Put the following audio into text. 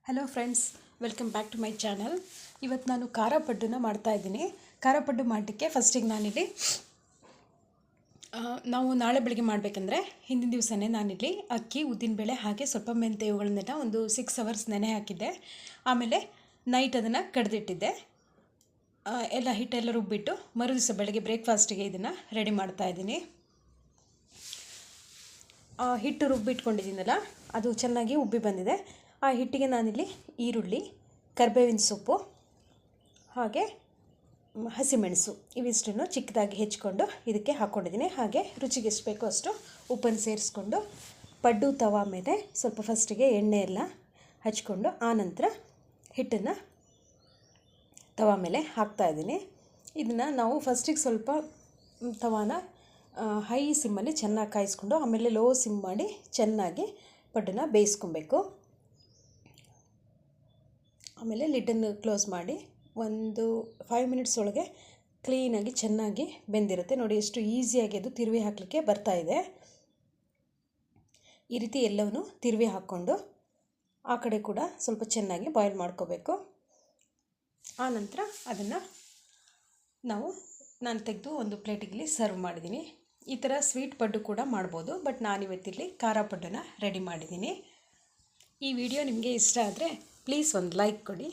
Hello friends, welcome back to my channel. ಇವತ್ತು ನಾನು ಖಾರ ಪಡ್ಡನ್ನ ಮಾಡ್ತಾಯಿದ್ದೀನಿ. ಖಾರ ಪಡ್ಡು ಮಾಡಲಿಕ್ಕೆ ಫಸ್ಟಿಗೆ ನಾನಿಲ್ಲಿ ನಾವು ನಾಳೆ ಬೆಳಗ್ಗೆ ಮಾಡಬೇಕಂದ್ರೆ ಹಿಂದಿನ ದಿವಸನೇ ನಾನಿಲ್ಲಿ ಅಕ್ಕಿ, ಉದ್ದಿನಬೇಳೆ ಹಾಗೆ ಸ್ವಲ್ಪ ಮೆಂತ್ಯ ಇವುಗಳನ್ನೆಲ್ಲ ಒಂದು 6 ಅವರ್ಸ್ ನೆನೆ ಹಾಕಿದ್ದೆ. ಆಮೇಲೆ ನೈಟ್ ಅದನ್ನು ಕಡ್ದಿಟ್ಟಿದ್ದೆ. ಎಲ್ಲ ಹಿಟ್ಟೆಲ್ಲ ರುಬ್ಬಿಟ್ಟು ಮರುದಿವಸ ಬೆಳಗ್ಗೆ ಬ್ರೇಕ್ಫಾಸ್ಟಿಗೆ ಇದನ್ನು ರೆಡಿ ಮಾಡ್ತಾಯಿದ್ದೀನಿ. ಹಿಟ್ಟು ರುಬ್ಬಿಟ್ಕೊಂಡಿದ್ದೀನಲ್ಲ, ಅದು ಚೆನ್ನಾಗಿ ಉಬ್ಬಿ ಬಂದಿದೆ. ಆ ಹಿಟ್ಟಿಗೆ ನಾನಿಲ್ಲಿ ಈರುಳ್ಳಿ, ಕರಿಬೇವಿನ ಸೊಪ್ಪು ಹಾಗೆ ಹಸಿಮೆಣಸು ಇವಿಷ್ಟನ್ನು ಚಿಕ್ಕದಾಗಿ ಹೆಚ್ಕೊಂಡು ಇದಕ್ಕೆ ಹಾಕ್ಕೊಂಡಿದ್ದೀನಿ. ಹಾಗೆ ರುಚಿಗೆ ಎಷ್ಟು ಬೇಕೋ ಅಷ್ಟು ಉಪ್ಪನ್ನು ಸೇರಿಸ್ಕೊಂಡು ಪಡ್ಡು ತವಾ ಮೇಲೆ ಸ್ವಲ್ಪ ಫಸ್ಟಿಗೆ ಎಣ್ಣೆ ಎಲ್ಲ ಹಚ್ಕೊಂಡು ಆನಂತರ ಹಿಟ್ಟನ್ನು ತವಾ ಮೇಲೆ ಹಾಕ್ತಾಯಿದ್ದೀನಿ. ಇದನ್ನು ನಾವು ಫಸ್ಟಿಗೆ ಸ್ವಲ್ಪ ತವಾನ ಹೈ ಸಿಮ್ಮಲ್ಲಿ ಚೆನ್ನಾಗಿ ಕಾಯಿಸ್ಕೊಂಡು ಆಮೇಲೆ ಲೋ ಸಿಮ್ ಮಾಡಿ ಚೆನ್ನಾಗಿ ಪಡ್ಡನ್ನು ಬೇಯಿಸ್ಕೊಬೇಕು. ಆಮೇಲೆ ಲಿಡ್ಡನ್ನು ಕ್ಲೋಸ್ ಮಾಡಿ ಒಂದು 5 ಮಿನಿಟ್ಸ್ ಒಳಗೆ ಕ್ಲೀನಾಗಿ ಚೆನ್ನಾಗಿ ಬೆಂದಿರುತ್ತೆ. ನೋಡಿ ಎಷ್ಟು ಈಸಿಯಾಗಿ ಅದು ತಿರುವಿ ಹಾಕಲಿಕ್ಕೆ ಬರ್ತಾಯಿದೆ. ಈ ರೀತಿ ಎಲ್ಲವನ್ನೂ ತಿರುವಿ ಹಾಕ್ಕೊಂಡು ಆ ಕಡೆ ಕೂಡ ಸ್ವಲ್ಪ ಚೆನ್ನಾಗಿ ಬಾಯ್ಲ್ ಮಾಡ್ಕೋಬೇಕು. ಆನಂತರ ಅದನ್ನು ನಾನು ತೆಗೆದು ಒಂದು ಪ್ಲೇಟಿಗೆ ಸರ್ವ್ ಮಾಡಿದ್ದೀನಿ. ಈ ಥರ ಸ್ವೀಟ್ ಪಡ್ಡು ಕೂಡ ಮಾಡ್ಬೋದು, ಬಟ್ ನಾನಿವತ್ತಿಲ್ಲಿ ಖಾರ ಪಡ್ಡನ್ನು ರೆಡಿ ಮಾಡಿದ್ದೀನಿ. ಈ ವಿಡಿಯೋ ನಿಮಗೆ ಇಷ್ಟ ಆದರೆ ಪ್ಲೀಸ್ ಒಂದು ಲೈಕ್ ಕೊಡಿ.